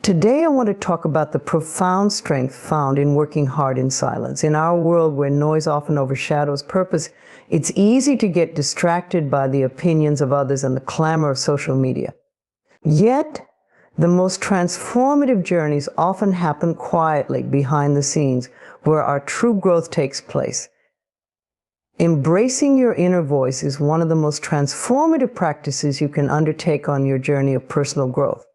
Today I want to talk about the profound strength found in working hard in silence. In our world where noise often overshadows purpose, it's easy to get distracted by the opinions of others and the clamor of social media. Yet, the most transformative journeys often happen quietly behind the scenes, where our true growth takes place. Embracing your inner voice is one of the most transformative practices you can undertake on your journey of personal growth.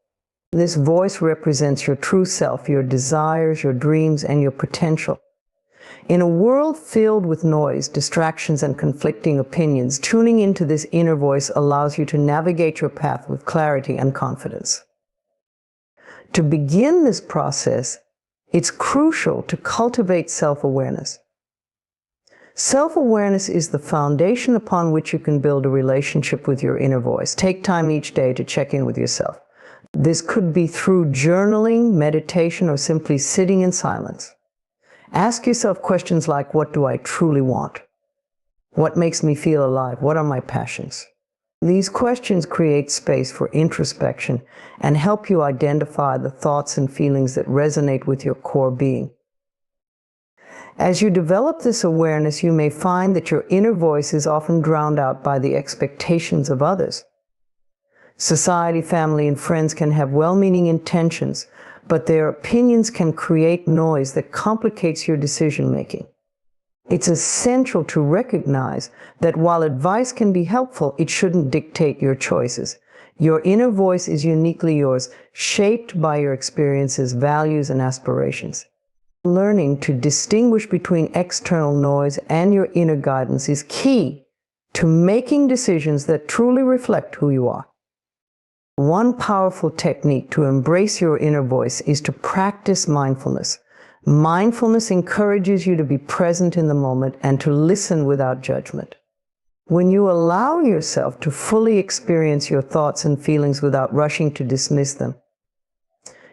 This voice represents your true self, your desires, your dreams, and your potential. In a world filled with noise, distractions, and conflicting opinions, tuning into this inner voice allows you to navigate your path with clarity and confidence. To begin this process, it's crucial to cultivate self-awareness. Self-awareness is the foundation upon which you can build a relationship with your inner voice. Take time each day to check in with yourself. This could be through journaling, meditation, or simply sitting in silence. Ask yourself questions like, what do I truly want? What makes me feel alive? What are my passions? These questions create space for introspection and help you identify the thoughts and feelings that resonate with your core being. As you develop this awareness, you may find that your inner voice is often drowned out by the expectations of others. Society, family, and friends can have well-meaning intentions, but their opinions can create noise that complicates your decision-making. It's essential to recognize that while advice can be helpful, it shouldn't dictate your choices. Your inner voice is uniquely yours, shaped by your experiences, values, and aspirations. Learning to distinguish between external noise and your inner guidance is key to making decisions that truly reflect who you are. One powerful technique to embrace your inner voice is to practice mindfulness. Mindfulness encourages you to be present in the moment and to listen without judgment. When you allow yourself to fully experience your thoughts and feelings without rushing to dismiss them,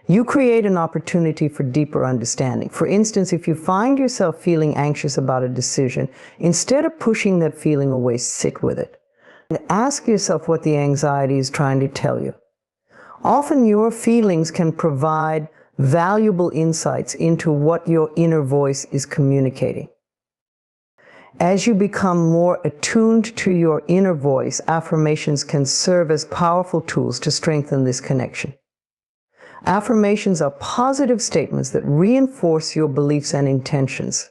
you create an opportunity for deeper understanding. For instance, if you find yourself feeling anxious about a decision, instead of pushing that feeling away, sit with it. And ask yourself what the anxiety is trying to tell you. Often your feelings can provide valuable insights into what your inner voice is communicating. As you become more attuned to your inner voice, affirmations can serve as powerful tools to strengthen this connection. Affirmations are positive statements that reinforce your beliefs and intentions.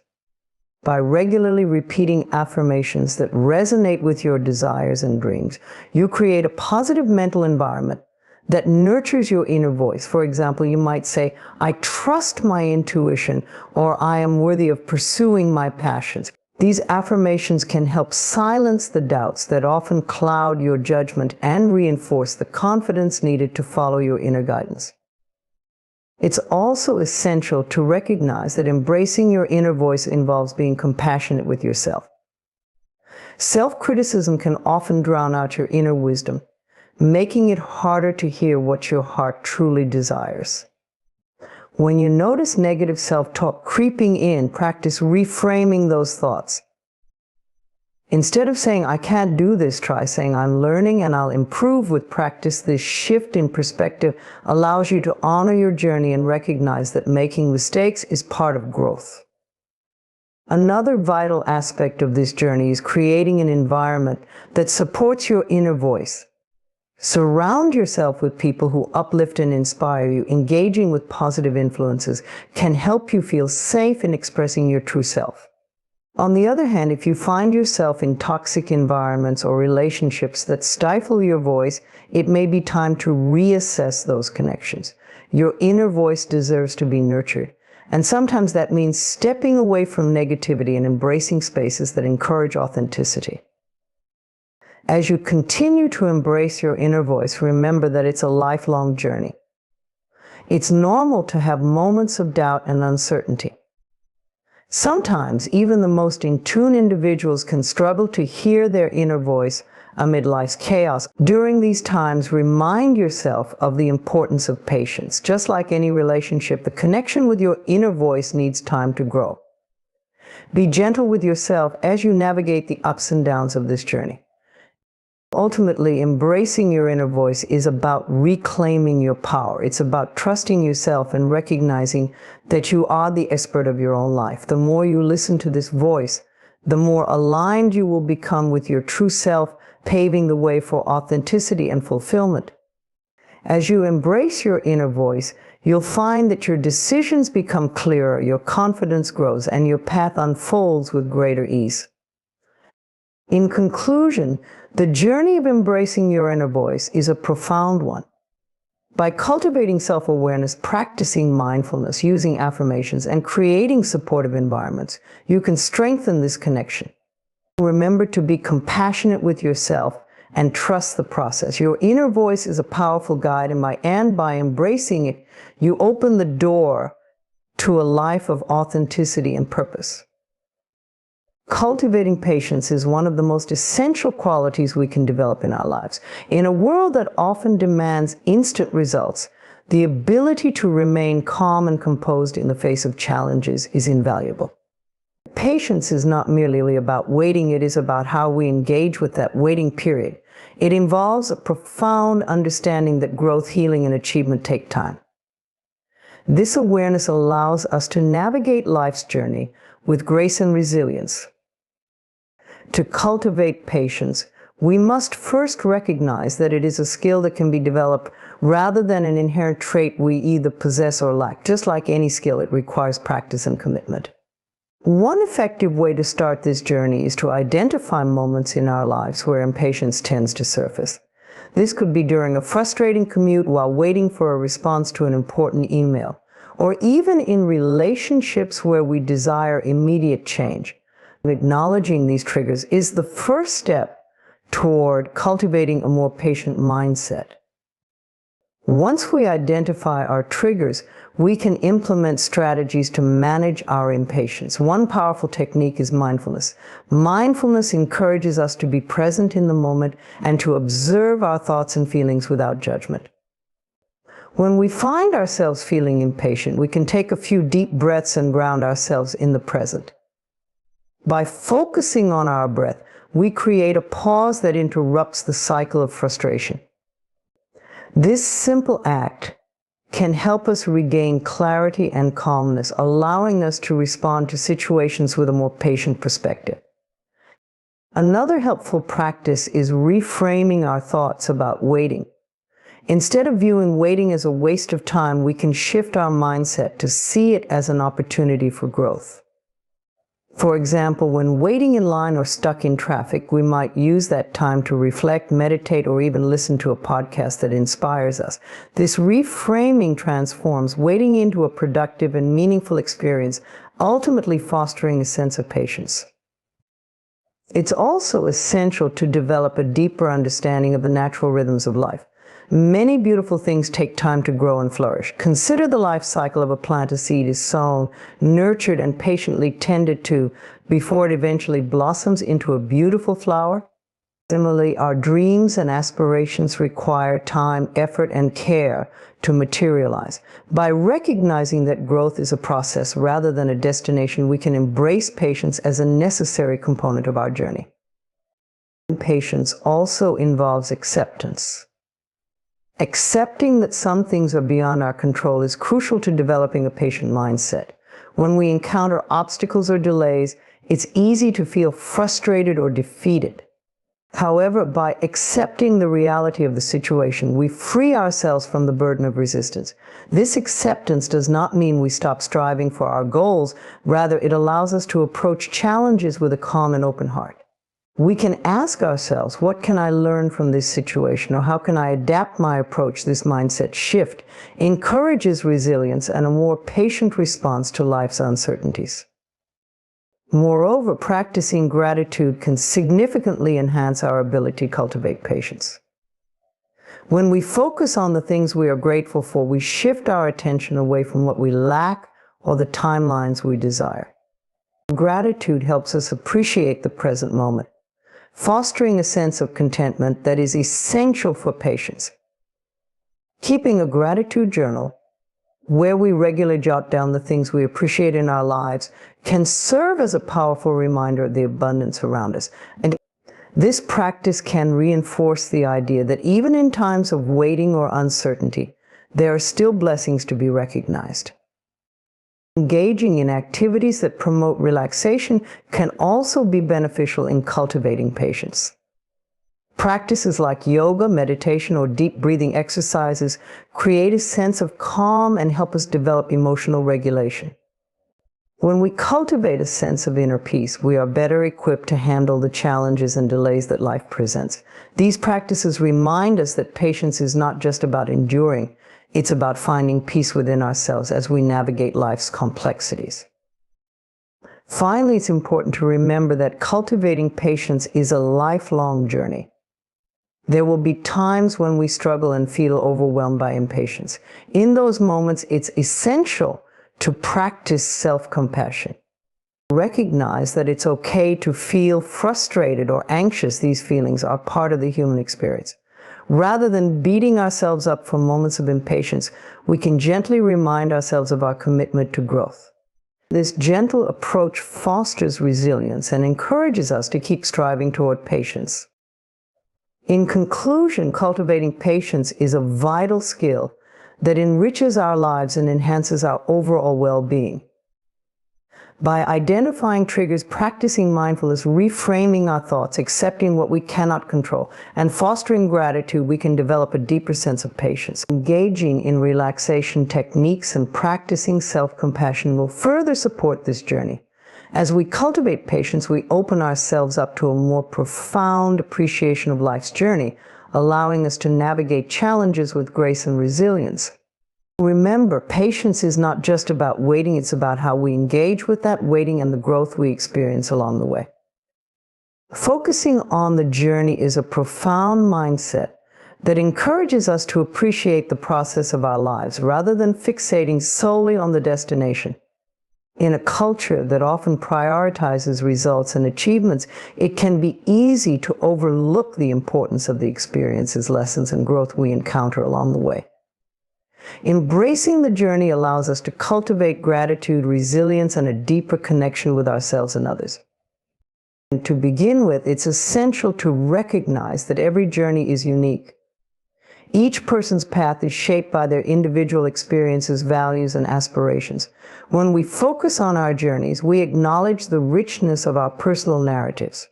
By regularly repeating affirmations that resonate with your desires and dreams, you create a positive mental environment that nurtures your inner voice. For example, you might say, I trust my intuition, or I am worthy of pursuing my passions. These affirmations can help silence the doubts that often cloud your judgment and reinforce the confidence needed to follow your inner guidance. It's also essential to recognize that embracing your inner voice involves being compassionate with yourself. Self-criticism can often drown out your inner wisdom, making it harder to hear what your heart truly desires. When you notice negative self-talk creeping in, practice reframing those thoughts. Instead of saying, I can't do this, try saying, I'm learning and I'll improve with practice. This shift in perspective allows you to honor your journey and recognize that making mistakes is part of growth. Another vital aspect of this journey is creating an environment that supports your inner voice. Surround yourself with people who uplift and inspire you. Engaging with positive influences can help you feel safe in expressing your true self. On the other hand, if you find yourself in toxic environments or relationships that stifle your voice, it may be time to reassess those connections. Your inner voice deserves to be nurtured, and sometimes that means stepping away from negativity and embracing spaces that encourage authenticity. As you continue to embrace your inner voice, remember that it's a lifelong journey. It's normal to have moments of doubt and uncertainty. Sometimes, even the most in tune individuals can struggle to hear their inner voice amid life's chaos. During these times, remind yourself of the importance of patience. Just like any relationship, the connection with your inner voice needs time to grow. Be gentle with yourself as you navigate the ups and downs of this journey. Ultimately, embracing your inner voice is about reclaiming your power. It's about trusting yourself and recognizing that you are the expert of your own life. The more you listen to this voice, the more aligned you will become with your true self, paving the way for authenticity and fulfillment. As you embrace your inner voice, you'll find that your decisions become clearer, your confidence grows, and your path unfolds with greater ease. In conclusion, the journey of embracing your inner voice is a profound one. By cultivating self-awareness, practicing mindfulness, using affirmations, and creating supportive environments, you can strengthen this connection. Remember to be compassionate with yourself and trust the process. Your inner voice is a powerful guide, and by embracing it, you open the door to a life of authenticity and purpose. Cultivating patience is one of the most essential qualities we can develop in our lives. In a world that often demands instant results, the ability to remain calm and composed in the face of challenges is invaluable. Patience is not merely about waiting, it is about how we engage with that waiting period. It involves a profound understanding that growth, healing, and achievement take time. This awareness allows us to navigate life's journey with grace and resilience. To cultivate patience, we must first recognize that it is a skill that can be developed rather than an inherent trait we either possess or lack. Just like any skill, it requires practice and commitment. One effective way to start this journey is to identify moments in our lives where impatience tends to surface. This could be during a frustrating commute, while waiting for a response to an important email, or even in relationships where we desire immediate change. Acknowledging these triggers is the first step toward cultivating a more patient mindset. Once we identify our triggers, we can implement strategies to manage our impatience. One powerful technique is mindfulness. Mindfulness encourages us to be present in the moment and to observe our thoughts and feelings without judgment. When we find ourselves feeling impatient, we can take a few deep breaths and ground ourselves in the present. By focusing on our breath, we create a pause that interrupts the cycle of frustration. This simple act can help us regain clarity and calmness, allowing us to respond to situations with a more patient perspective. Another helpful practice is reframing our thoughts about waiting. Instead of viewing waiting as a waste of time, we can shift our mindset to see it as an opportunity for growth. For example, when waiting in line or stuck in traffic, we might use that time to reflect, meditate, or even listen to a podcast that inspires us. This reframing transforms waiting into a productive and meaningful experience, ultimately fostering a sense of patience. It's also essential to develop a deeper understanding of the natural rhythms of life. Many beautiful things take time to grow and flourish. Consider the life cycle of a plant. A seed is sown, nurtured, and patiently tended to before it eventually blossoms into a beautiful flower. Similarly, our dreams and aspirations require time, effort, and care to materialize. By recognizing that growth is a process rather than a destination, we can embrace patience as a necessary component of our journey. Patience also involves acceptance. Accepting that some things are beyond our control is crucial to developing a patient mindset. When we encounter obstacles or delays, it's easy to feel frustrated or defeated. However, by accepting the reality of the situation, we free ourselves from the burden of resistance. This acceptance does not mean we stop striving for our goals. Rather, it allows us to approach challenges with a calm and open heart. We can ask ourselves, what can I learn from this situation, or how can I adapt my approach? This mindset shift encourages resilience and a more patient response to life's uncertainties. Moreover, practicing gratitude can significantly enhance our ability to cultivate patience. When we focus on the things we are grateful for, we shift our attention away from what we lack or the timelines we desire. Gratitude helps us appreciate the present moment, fostering a sense of contentment that is essential for patience. Keeping a gratitude journal, where we regularly jot down the things we appreciate in our lives, can serve as a powerful reminder of the abundance around us. And This practice can reinforce the idea that even in times of waiting or uncertainty, there are still blessings to be recognized. Engaging in activities that promote relaxation can also be beneficial in cultivating patience. Practices like yoga, meditation, or deep breathing exercises create a sense of calm and help us develop emotional regulation. When we cultivate a sense of inner peace, we are better equipped to handle the challenges and delays that life presents. These practices remind us that patience is not just about enduring, it's about finding peace within ourselves as we navigate life's complexities. Finally, it's important to remember that cultivating patience is a lifelong journey. There will be times when we struggle and feel overwhelmed by impatience. In those moments, it's essential to practice self-compassion. Recognize that it's okay to feel frustrated or anxious. These feelings are part of the human experience. Rather than beating ourselves up for moments of impatience, we can gently remind ourselves of our commitment to growth. This gentle approach fosters resilience and encourages us to keep striving toward patience. In conclusion, cultivating patience is a vital skill that enriches our lives and enhances our overall well-being. By identifying triggers, practicing mindfulness, reframing our thoughts, accepting what we cannot control, and fostering gratitude, we can develop a deeper sense of patience. Engaging in relaxation techniques and practicing self-compassion will further support this journey. As we cultivate patience, we open ourselves up to a more profound appreciation of life's journey, allowing us to navigate challenges with grace and resilience. Remember, patience is not just about waiting, it's about how we engage with that waiting and the growth we experience along the way. Focusing on the journey is a profound mindset that encourages us to appreciate the process of our lives rather than fixating solely on the destination. In a culture that often prioritizes results and achievements, it can be easy to overlook the importance of the experiences, lessons, and growth we encounter along the way. Embracing the journey allows us to cultivate gratitude, resilience, and a deeper connection with ourselves and others. And to begin with, it's essential to recognize that every journey is unique. Each person's path is shaped by their individual experiences, values, and aspirations. When we focus on our journeys, we acknowledge the richness of our personal narratives.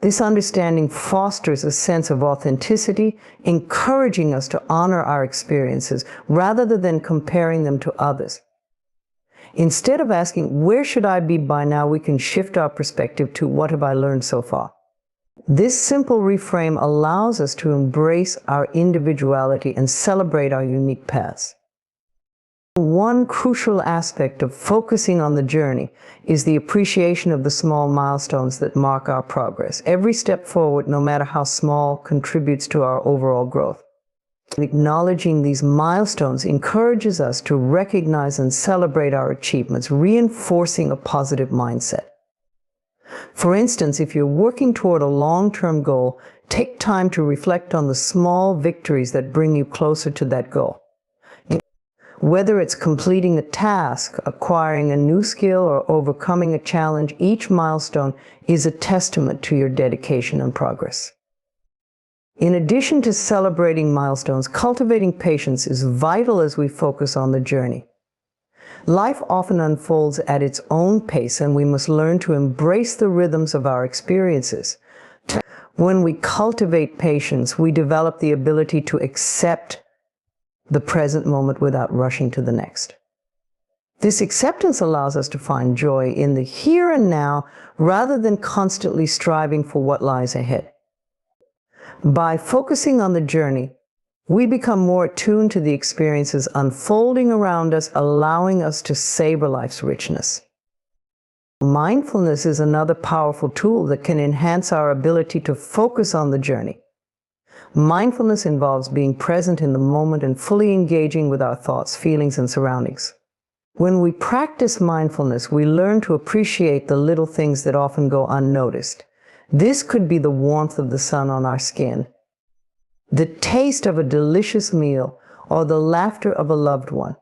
This understanding fosters a sense of authenticity, encouraging us to honor our experiences rather than comparing them to others. Instead of asking, "Where should I be by now?" we can shift our perspective to, "What have I learned so far?" This simple reframe allows us to embrace our individuality and celebrate our unique paths. One crucial aspect of focusing on the journey is the appreciation of the small milestones that mark our progress. Every step forward, no matter how small, contributes to our overall growth. Acknowledging these milestones encourages us to recognize and celebrate our achievements, reinforcing a positive mindset. For instance, if you're working toward a long-term goal, take time to reflect on the small victories that bring you closer to that goal. Whether it's completing a task, acquiring a new skill, or overcoming a challenge, each milestone is a testament to your dedication and progress. In addition to celebrating milestones, cultivating patience is vital as we focus on the journey. Life often unfolds at its own pace, and we must learn to embrace the rhythms of our experiences. When we cultivate patience, we develop the ability to accept the present moment without rushing to the next. This acceptance allows us to find joy in the here and now rather than constantly striving for what lies ahead. By focusing on the journey, we become more attuned to the experiences unfolding around us, allowing us to savor life's richness. Mindfulness is another powerful tool that can enhance our ability to focus on the journey. Mindfulness involves being present in the moment and fully engaging with our thoughts, feelings, and surroundings. When we practice mindfulness, we learn to appreciate the little things that often go unnoticed. This could be the warmth of the sun on our skin, the taste of a delicious meal, or the laughter of a loved one.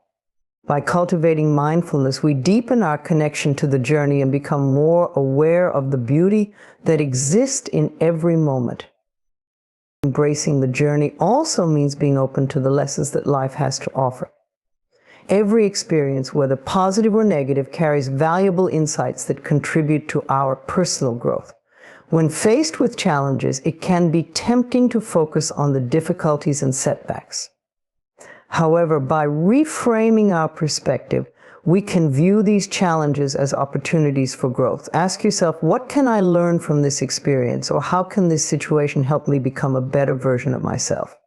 By cultivating mindfulness, we deepen our connection to the journey and become more aware of the beauty that exists in every moment. Embracing the journey also means being open to the lessons that life has to offer. Every experience, whether positive or negative, carries valuable insights that contribute to our personal growth. When faced with challenges, it can be tempting to focus on the difficulties and setbacks. However, by reframing our perspective, we can view these challenges as opportunities for growth. Ask yourself, what can I learn from this experience? Or how can this situation help me become a better version of myself?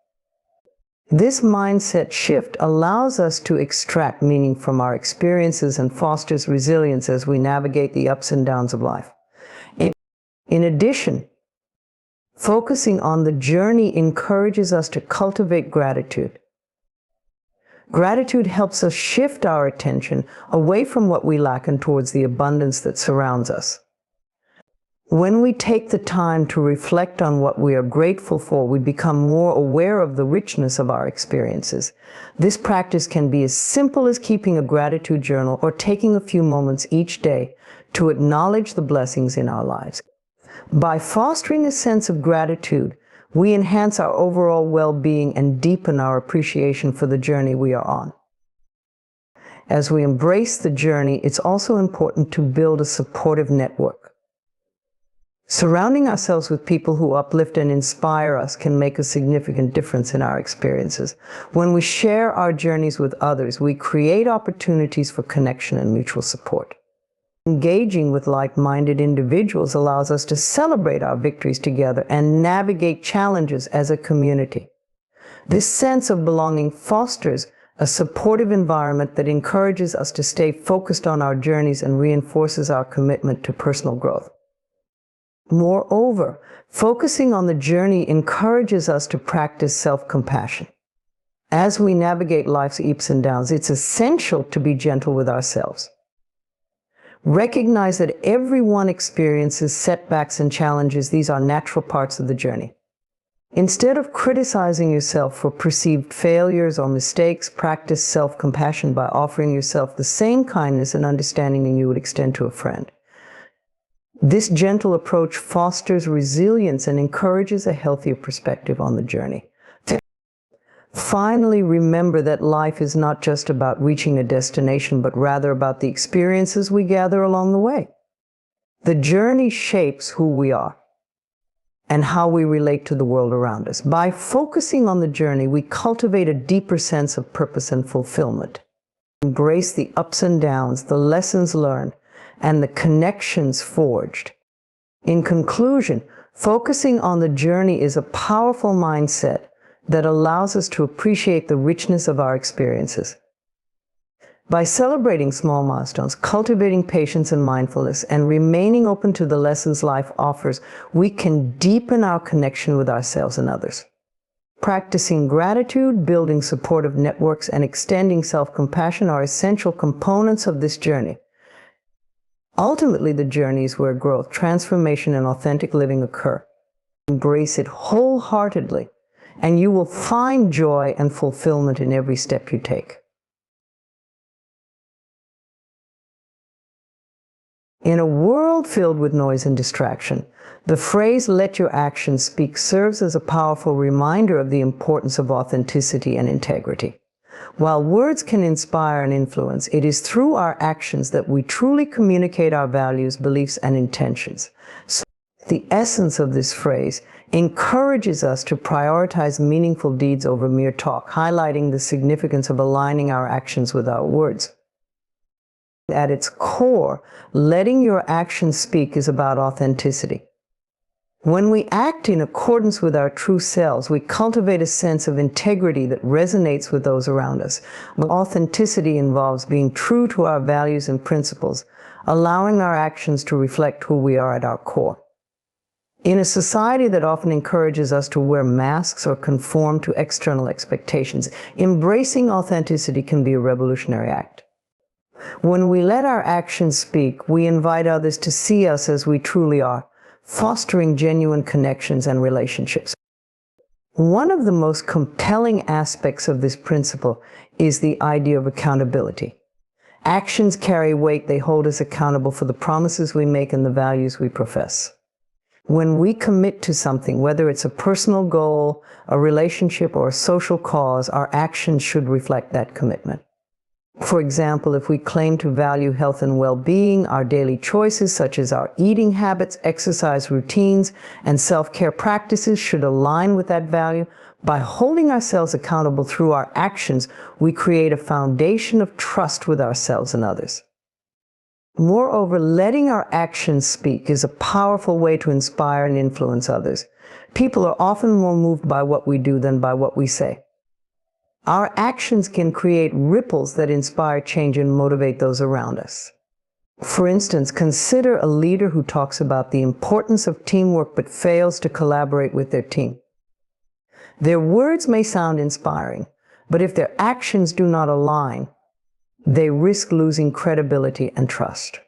This mindset shift allows us to extract meaning from our experiences and fosters resilience as we navigate the ups and downs of life. In addition, focusing on the journey encourages us to cultivate gratitude. Gratitude helps us shift our attention away from what we lack and towards the abundance that surrounds us. When we take the time to reflect on what we are grateful for, we become more aware of the richness of our experiences. This practice can be as simple as keeping a gratitude journal or taking a few moments each day to acknowledge the blessings in our lives. By fostering a sense of gratitude, we enhance our overall well-being and deepen our appreciation for the journey we are on. As we embrace the journey, it's also important to build a supportive network. Surrounding ourselves with people who uplift and inspire us can make a significant difference in our experiences. When we share our journeys with others, we create opportunities for connection and mutual support. Engaging with like-minded individuals allows us to celebrate our victories together and navigate challenges as a community. This sense of belonging fosters a supportive environment that encourages us to stay focused on our journeys and reinforces our commitment to personal growth. Moreover, focusing on the journey encourages us to practice self-compassion. As we navigate life's ups and downs, it's essential to be gentle with ourselves. Recognize that everyone experiences setbacks and challenges. These are natural parts of the journey. Instead of criticizing yourself for perceived failures or mistakes, practice self-compassion by offering yourself the same kindness and understanding you would extend to a friend. This gentle approach fosters resilience and encourages a healthier perspective on the journey. Finally, remember that life is not just about reaching a destination, but rather about the experiences we gather along the way. The journey shapes who we are and how we relate to the world around us. By focusing on the journey, we cultivate a deeper sense of purpose and fulfillment. Embrace the ups and downs, the lessons learned, and the connections forged. In conclusion, focusing on the journey is a powerful mindset that allows us to appreciate the richness of our experiences. By celebrating small milestones, cultivating patience and mindfulness, and remaining open to the lessons life offers, we can deepen our connection with ourselves and others. Practicing gratitude, building supportive networks, and extending self-compassion are essential components of this journey. Ultimately, the journey is where growth, transformation, and authentic living occur. Embrace it wholeheartedly, and you will find joy and fulfillment in every step you take. In a world filled with noise and distraction, the phrase "let your actions speak" serves as a powerful reminder of the importance of authenticity and integrity. While words can inspire and influence, it is through our actions that we truly communicate our values, beliefs, and intentions. So the essence of this phrase encourages us to prioritize meaningful deeds over mere talk, highlighting the significance of aligning our actions with our words. At its core, letting your actions speak is about authenticity. When we act in accordance with our true selves, we cultivate a sense of integrity that resonates with those around us. Authenticity involves being true to our values and principles, allowing our actions to reflect who we are at our core. In a society that often encourages us to wear masks or conform to external expectations, embracing authenticity can be a revolutionary act. When we let our actions speak, we invite others to see us as we truly are, fostering genuine connections and relationships. One of the most compelling aspects of this principle is the idea of accountability. Actions carry weight. They hold us accountable for the promises we make and the values we profess. When we commit to something, whether it's a personal goal, a relationship, or a social cause, our actions should reflect that commitment. For example, if we claim to value health and well-being, our daily choices, such as our eating habits, exercise routines, and self-care practices, should align with that value. By holding ourselves accountable through our actions, we create a foundation of trust with ourselves and others. Moreover, letting our actions speak is a powerful way to inspire and influence others. People are often more moved by what we do than by what we say. Our actions can create ripples that inspire change and motivate those around us. For instance, consider a leader who talks about the importance of teamwork but fails to collaborate with their team. Their words may sound inspiring, but if their actions do not align, they risk losing credibility and trust.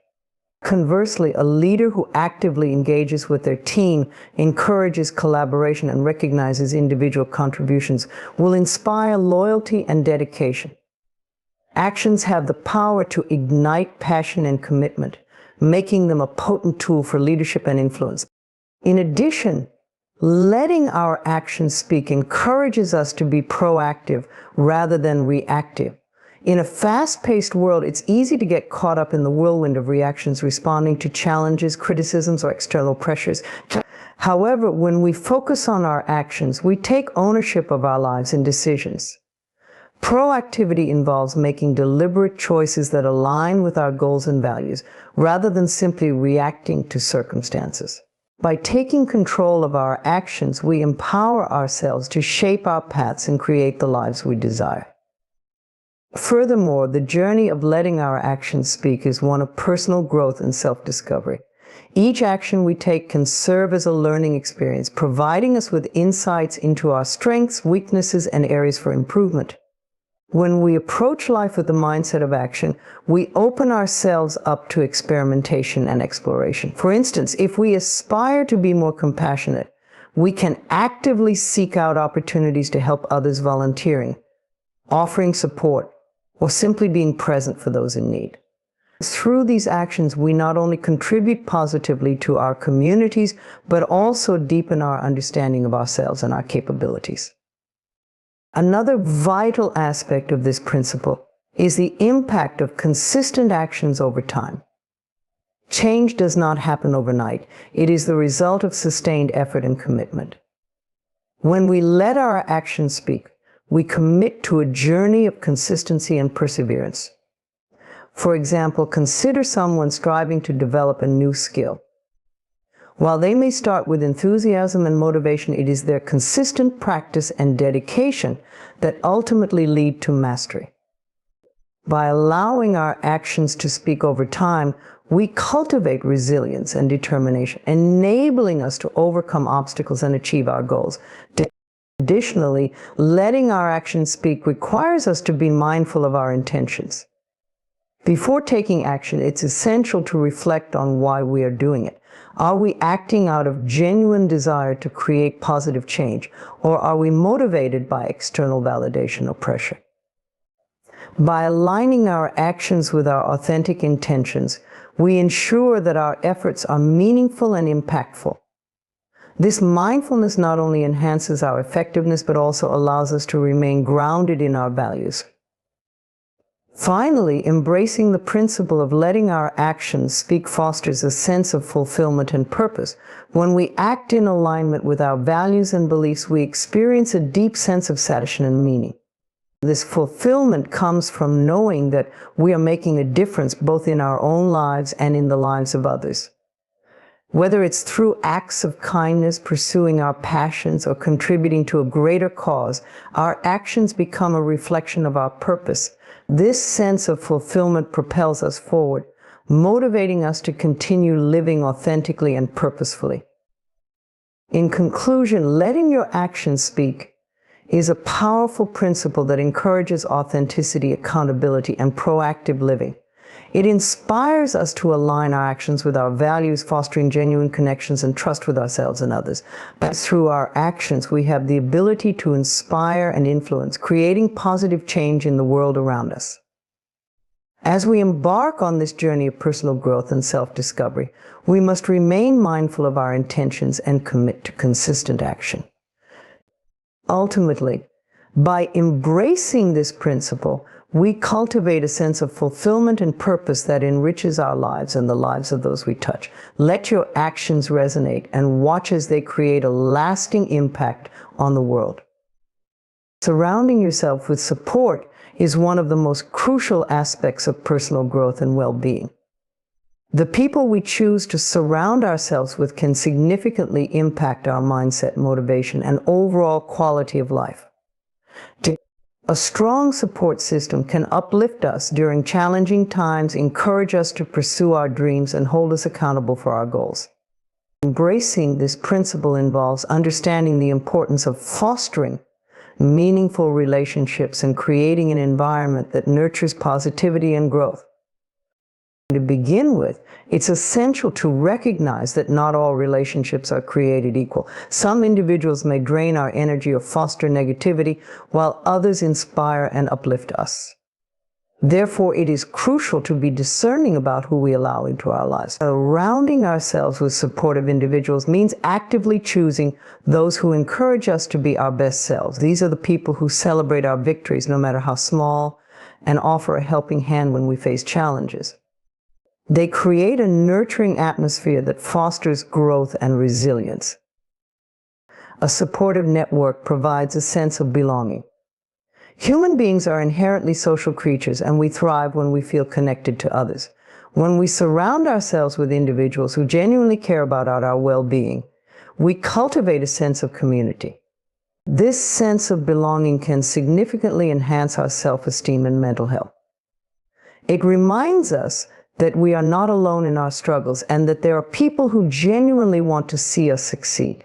Conversely, a leader who actively engages with their team, encourages collaboration, and recognizes individual contributions will inspire loyalty and dedication. Actions have the power to ignite passion and commitment, making them a potent tool for leadership and influence. In addition, letting our actions speak encourages us to be proactive rather than reactive. In a fast-paced world, it's easy to get caught up in the whirlwind of reactions, responding to challenges, criticisms, or external pressures. However, when we focus on our actions, we take ownership of our lives and decisions. Proactivity involves making deliberate choices that align with our goals and values, rather than simply reacting to circumstances. By taking control of our actions, we empower ourselves to shape our paths and create the lives we desire. Furthermore, the journey of letting our actions speak is one of personal growth and self-discovery. Each action we take can serve as a learning experience, providing us with insights into our strengths, weaknesses, and areas for improvement. When we approach life with the mindset of action, we open ourselves up to experimentation and exploration. For instance, if we aspire to be more compassionate, we can actively seek out opportunities to help others, volunteering, offering support, or simply being present for those in need. Through these actions, we not only contribute positively to our communities, but also deepen our understanding of ourselves and our capabilities. Another vital aspect of this principle is the impact of consistent actions over time. Change does not happen overnight. It is the result of sustained effort and commitment. When we let our actions speak, we commit to a journey of consistency and perseverance. For example, consider someone striving to develop a new skill. While they may start with enthusiasm and motivation, it is their consistent practice and dedication that ultimately lead to mastery. By allowing our actions to speak over time, we cultivate resilience and determination, enabling us to overcome obstacles and achieve our goals. Additionally, letting our actions speak requires us to be mindful of our intentions. Before taking action, it's essential to reflect on why we are doing it. Are we acting out of genuine desire to create positive change, or are we motivated by external validation or pressure? By aligning our actions with our authentic intentions, we ensure that our efforts are meaningful and impactful. This mindfulness not only enhances our effectiveness, but also allows us to remain grounded in our values. Finally, embracing the principle of letting our actions speak fosters a sense of fulfillment and purpose. When we act in alignment with our values and beliefs, we experience a deep sense of satisfaction and meaning. This fulfillment comes from knowing that we are making a difference both in our own lives and in the lives of others. Whether it's through acts of kindness, pursuing our passions, or contributing to a greater cause, our actions become a reflection of our purpose. This sense of fulfillment propels us forward, motivating us to continue living authentically and purposefully. In conclusion, letting your actions speak is a powerful principle that encourages authenticity, accountability, and proactive living. It inspires us to align our actions with our values, fostering genuine connections and trust with ourselves and others. But through our actions, we have the ability to inspire and influence, creating positive change in the world around us. As we embark on this journey of personal growth and self-discovery, we must remain mindful of our intentions and commit to consistent action. Ultimately, by embracing this principle, we cultivate a sense of fulfillment and purpose that enriches our lives and the lives of those we touch. Let your actions resonate and watch as they create a lasting impact on the world. Surrounding yourself with support is one of the most crucial aspects of personal growth and well-being. The people we choose to surround ourselves with can significantly impact our mindset, motivation, and overall quality of life. A strong support system can uplift us during challenging times, encourage us to pursue our dreams, and hold us accountable for our goals. Embracing this principle involves understanding the importance of fostering meaningful relationships and creating an environment that nurtures positivity and growth. To begin with, it's essential to recognize that not all relationships are created equal. Some individuals may drain our energy or foster negativity, while others inspire and uplift us. Therefore, it is crucial to be discerning about who we allow into our lives. Surrounding ourselves with supportive individuals means actively choosing those who encourage us to be our best selves. These are the people who celebrate our victories, no matter how small, and offer a helping hand when we face challenges. They create a nurturing atmosphere that fosters growth and resilience. A supportive network provides a sense of belonging. Human beings are inherently social creatures, and we thrive when we feel connected to others. When we surround ourselves with individuals who genuinely care about our well-being, we cultivate a sense of community. This sense of belonging can significantly enhance our self-esteem and mental health. It reminds us that we are not alone in our struggles and that there are people who genuinely want to see us succeed.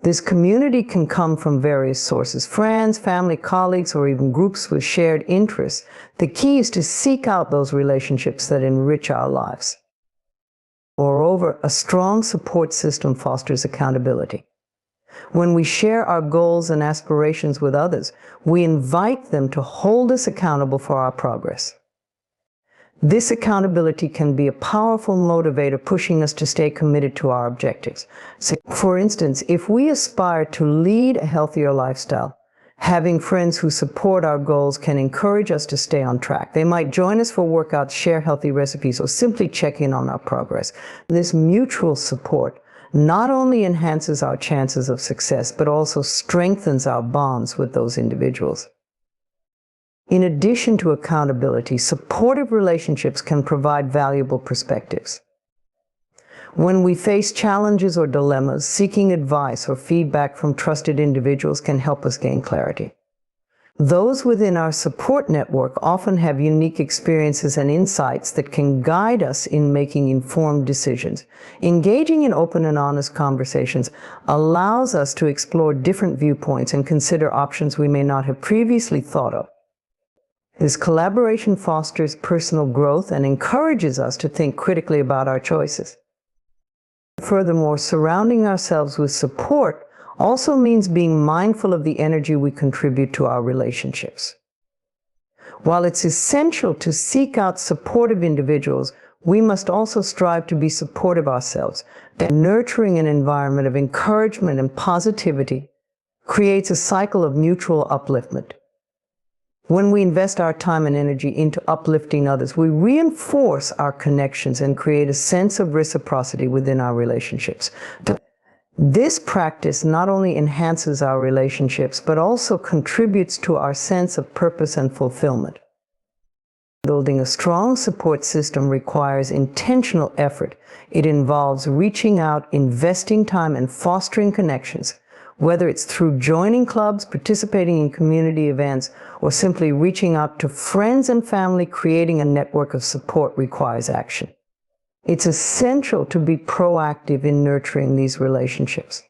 This community can come from various sources: friends, family, colleagues, or even groups with shared interests. The key is to seek out those relationships that enrich our lives. Moreover, a strong support system fosters accountability. When we share our goals and aspirations with others, we invite them to hold us accountable for our progress. This accountability can be a powerful motivator, pushing us to stay committed to our objectives. So, for instance, if we aspire to lead a healthier lifestyle, having friends who support our goals can encourage us to stay on track. They might join us for workouts, share healthy recipes, or simply check in on our progress. This mutual support not only enhances our chances of success, but also strengthens our bonds with those individuals. In addition to accountability, supportive relationships can provide valuable perspectives. When we face challenges or dilemmas, seeking advice or feedback from trusted individuals can help us gain clarity. Those within our support network often have unique experiences and insights that can guide us in making informed decisions. Engaging in open and honest conversations allows us to explore different viewpoints and consider options we may not have previously thought of. This collaboration fosters personal growth and encourages us to think critically about our choices. Furthermore, surrounding ourselves with support also means being mindful of the energy we contribute to our relationships. While it's essential to seek out supportive individuals, we must also strive to be supportive ourselves. Nurturing an environment of encouragement and positivity creates a cycle of mutual upliftment. When we invest our time and energy into uplifting others, we reinforce our connections and create a sense of reciprocity within our relationships. This practice not only enhances our relationships, but also contributes to our sense of purpose and fulfillment. Building a strong support system requires intentional effort. It involves reaching out, investing time, and fostering connections. Whether it's through joining clubs, participating in community events, or simply reaching out to friends and family, creating a network of support requires action. It's essential to be proactive in nurturing these relationships.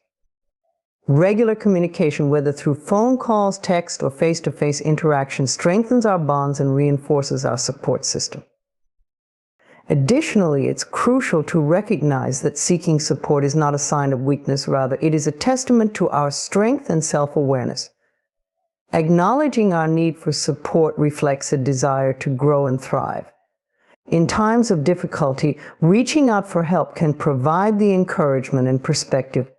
Regular communication, whether through phone calls, text, or face-to-face interaction, strengthens our bonds and reinforces our support system. Additionally, it's crucial to recognize that seeking support is not a sign of weakness. Rather, it is a testament to our strength and self-awareness. Acknowledging our need for support reflects a desire to grow and thrive. In times of difficulty, reaching out for help can provide the encouragement and perspective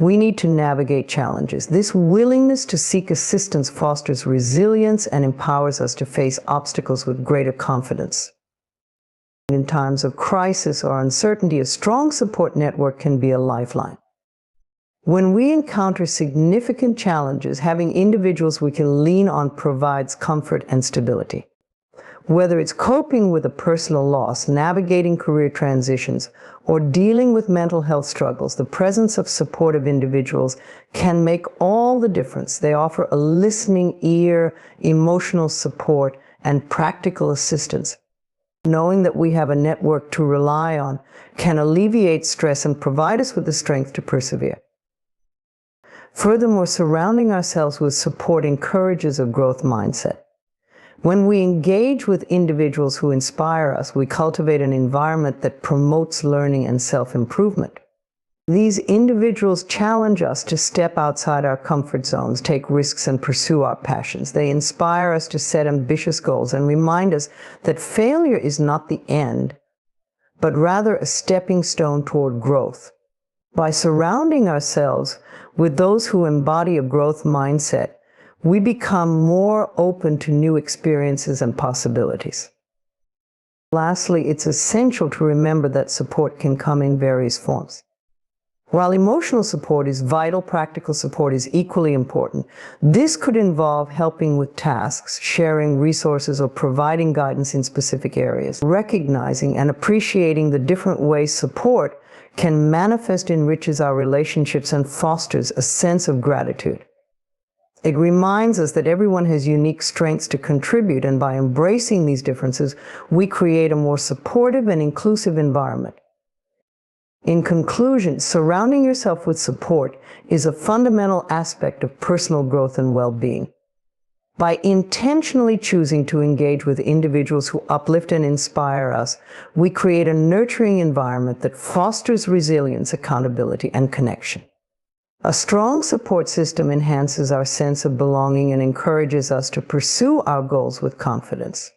we need to navigate challenges. This willingness to seek assistance fosters resilience and empowers us to face obstacles with greater confidence. In times of crisis or uncertainty, a strong support network can be a lifeline. When we encounter significant challenges, having individuals we can lean on provides comfort and stability. Whether it's coping with a personal loss, navigating career transitions, or dealing with mental health struggles, the presence of supportive individuals can make all the difference. They offer a listening ear, emotional support, and practical assistance. Knowing that we have a network to rely on can alleviate stress and provide us with the strength to persevere. Furthermore, surrounding ourselves with support encourages a growth mindset. When we engage with individuals who inspire us, we cultivate an environment that promotes learning and self-improvement. These individuals challenge us to step outside our comfort zones, take risks, and pursue our passions. They inspire us to set ambitious goals and remind us that failure is not the end, but rather a stepping stone toward growth. By surrounding ourselves with those who embody a growth mindset, we become more open to new experiences and possibilities. Lastly, it's essential to remember that support can come in various forms. While emotional support is vital, practical support is equally important. This could involve helping with tasks, sharing resources, or providing guidance in specific areas. Recognizing and appreciating the different ways support can manifest enriches our relationships and fosters a sense of gratitude. It reminds us that everyone has unique strengths to contribute, and by embracing these differences, we create a more supportive and inclusive environment. In conclusion, surrounding yourself with support is a fundamental aspect of personal growth and well-being. By intentionally choosing to engage with individuals who uplift and inspire us, we create a nurturing environment that fosters resilience, accountability, and connection. A strong support system enhances our sense of belonging and encourages us to pursue our goals with confidence.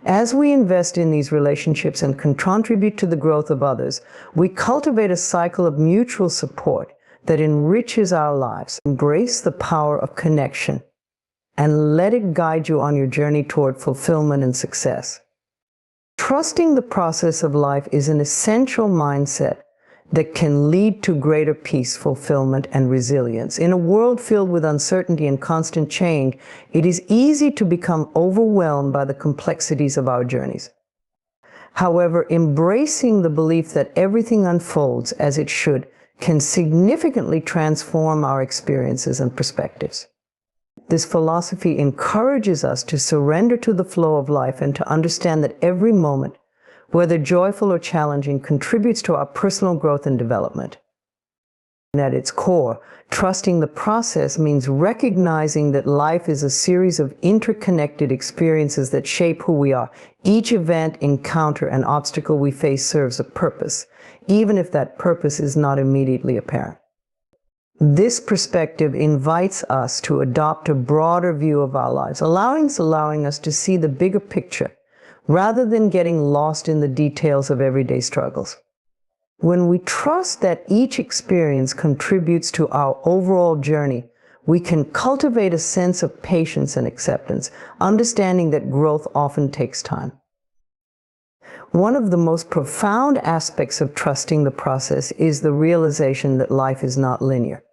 As we invest in these relationships and can contribute to the growth of others, we cultivate a cycle of mutual support that enriches our lives. Embrace the power of connection and let it guide you on your journey toward fulfillment and success. Trusting the process of life is an essential mindset that can lead to greater peace, fulfillment, and resilience. In a world filled with uncertainty and constant change, it is easy to become overwhelmed by the complexities of our journeys. However, embracing the belief that everything unfolds as it should can significantly transform our experiences and perspectives. This philosophy encourages us to surrender to the flow of life and to understand that every moment, whether joyful or challenging, contributes to our personal growth and development. And at its core, trusting the process means recognizing that life is a series of interconnected experiences that shape who we are. Each event, encounter, and obstacle we face serves a purpose, even if that purpose is not immediately apparent. This perspective invites us to adopt a broader view of our lives, allowing us to see the bigger picture, rather than getting lost in the details of everyday struggles. When we trust that each experience contributes to our overall journey, we can cultivate a sense of patience and acceptance, understanding that growth often takes time. One of the most profound aspects of trusting the process is the realization that life is not linear.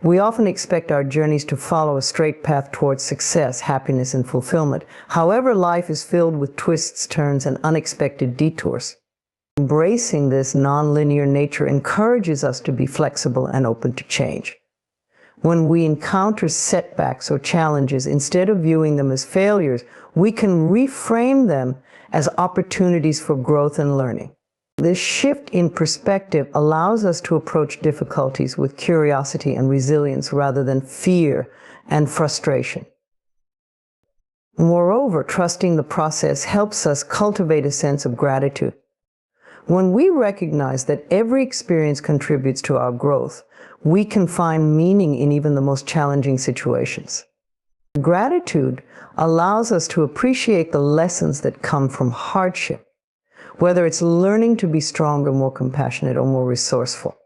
We often expect our journeys to follow a straight path towards success, happiness, and fulfillment. However, life is filled with twists, turns, and unexpected detours. Embracing this nonlinear nature encourages us to be flexible and open to change. When we encounter setbacks or challenges, instead of viewing them as failures, we can reframe them as opportunities for growth and learning. This shift in perspective allows us to approach difficulties with curiosity and resilience rather than fear and frustration. Moreover, trusting the process helps us cultivate a sense of gratitude. When we recognize that every experience contributes to our growth, we can find meaning in even the most challenging situations. Gratitude allows us to appreciate the lessons that come from hardship, whether it's learning to be stronger, more compassionate, or more resourceful.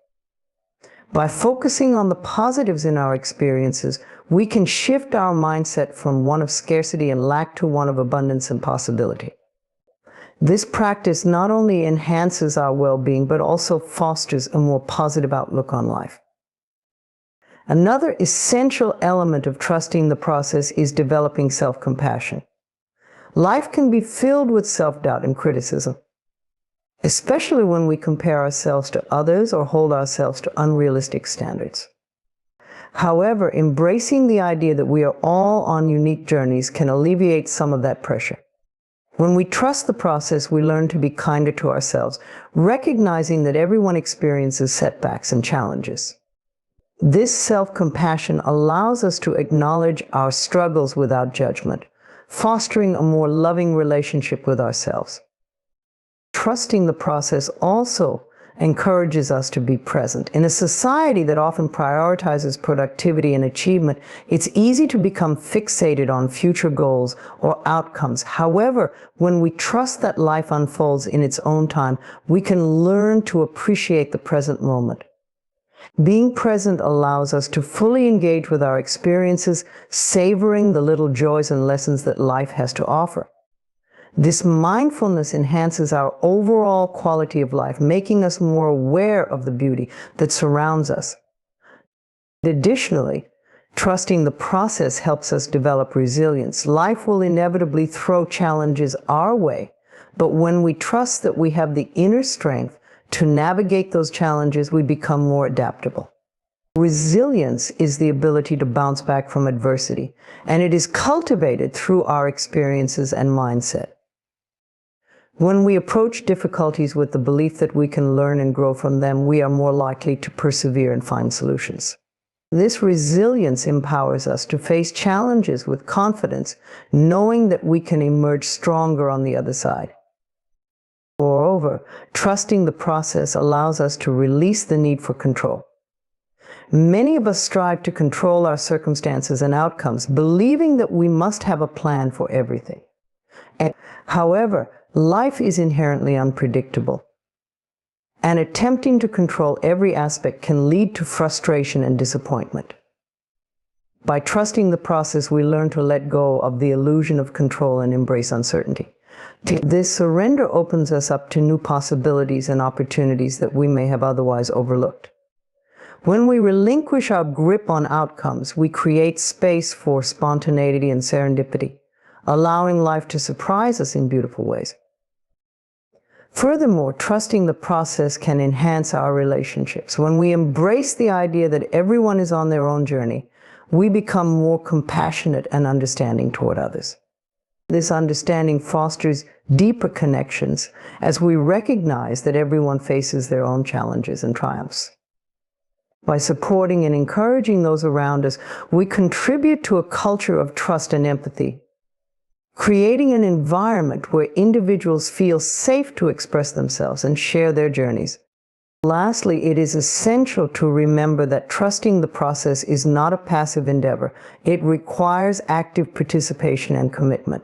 By focusing on the positives in our experiences, we can shift our mindset from one of scarcity and lack to one of abundance and possibility. This practice not only enhances our well-being, but also fosters a more positive outlook on life. Another essential element of trusting the process is developing self-compassion. Life can be filled with self-doubt and criticism, especially when we compare ourselves to others or hold ourselves to unrealistic standards. However, embracing the idea that we are all on unique journeys can alleviate some of that pressure. When we trust the process, we learn to be kinder to ourselves, recognizing that everyone experiences setbacks and challenges. This self-compassion allows us to acknowledge our struggles without judgment, fostering a more loving relationship with ourselves. Trusting the process also encourages us to be present. In a society that often prioritizes productivity and achievement, it's easy to become fixated on future goals or outcomes. However, when we trust that life unfolds in its own time, we can learn to appreciate the present moment. Being present allows us to fully engage with our experiences, savoring the little joys and lessons that life has to offer. This mindfulness enhances our overall quality of life, making us more aware of the beauty that surrounds us. Additionally, trusting the process helps us develop resilience. Life will inevitably throw challenges our way, but when we trust that we have the inner strength to navigate those challenges, we become more adaptable. Resilience is the ability to bounce back from adversity, and it is cultivated through our experiences and mindset. When we approach difficulties with the belief that we can learn and grow from them, we are more likely to persevere and find solutions. This resilience empowers us to face challenges with confidence, knowing that we can emerge stronger on the other side. Moreover, trusting the process allows us to release the need for control. Many of us strive to control our circumstances and outcomes, believing that we must have a plan for everything. However, life is inherently unpredictable, and attempting to control every aspect can lead to frustration and disappointment. By trusting the process, we learn to let go of the illusion of control and embrace uncertainty. This surrender opens us up to new possibilities and opportunities that we may have otherwise overlooked. When we relinquish our grip on outcomes, we create space for spontaneity and serendipity, allowing life to surprise us in beautiful ways. Furthermore, trusting the process can enhance our relationships. When we embrace the idea that everyone is on their own journey, we become more compassionate and understanding toward others. This understanding fosters deeper connections as we recognize that everyone faces their own challenges and triumphs. By supporting and encouraging those around us, we contribute to a culture of trust and empathy, creating an environment where individuals feel safe to express themselves and share their journeys. Lastly, it is essential to remember that trusting the process is not a passive endeavor. It requires active participation and commitment.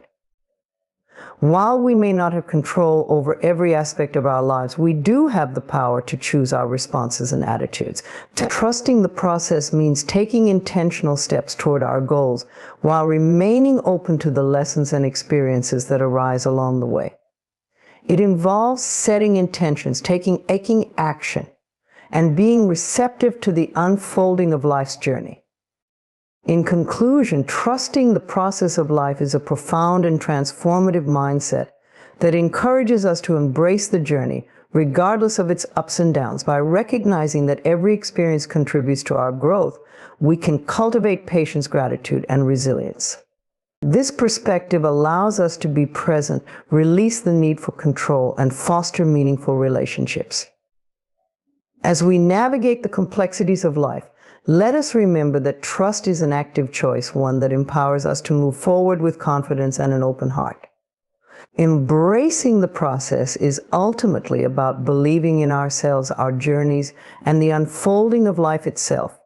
While we may not have control over every aspect of our lives, we do have the power to choose our responses and attitudes. Trusting the process means taking intentional steps toward our goals while remaining open to the lessons and experiences that arise along the way. It involves setting intentions, taking action, and being receptive to the unfolding of life's journey. In conclusion, trusting the process of life is a profound and transformative mindset that encourages us to embrace the journey, regardless of its ups and downs. By recognizing that every experience contributes to our growth, we can cultivate patience, gratitude, and resilience. This perspective allows us to be present, release the need for control, and foster meaningful relationships. As we navigate the complexities of life, let us remember that trust is an active choice, one that empowers us to move forward with confidence and an open heart. Embracing the process is ultimately about believing in ourselves, our journeys, and the unfolding of life itself.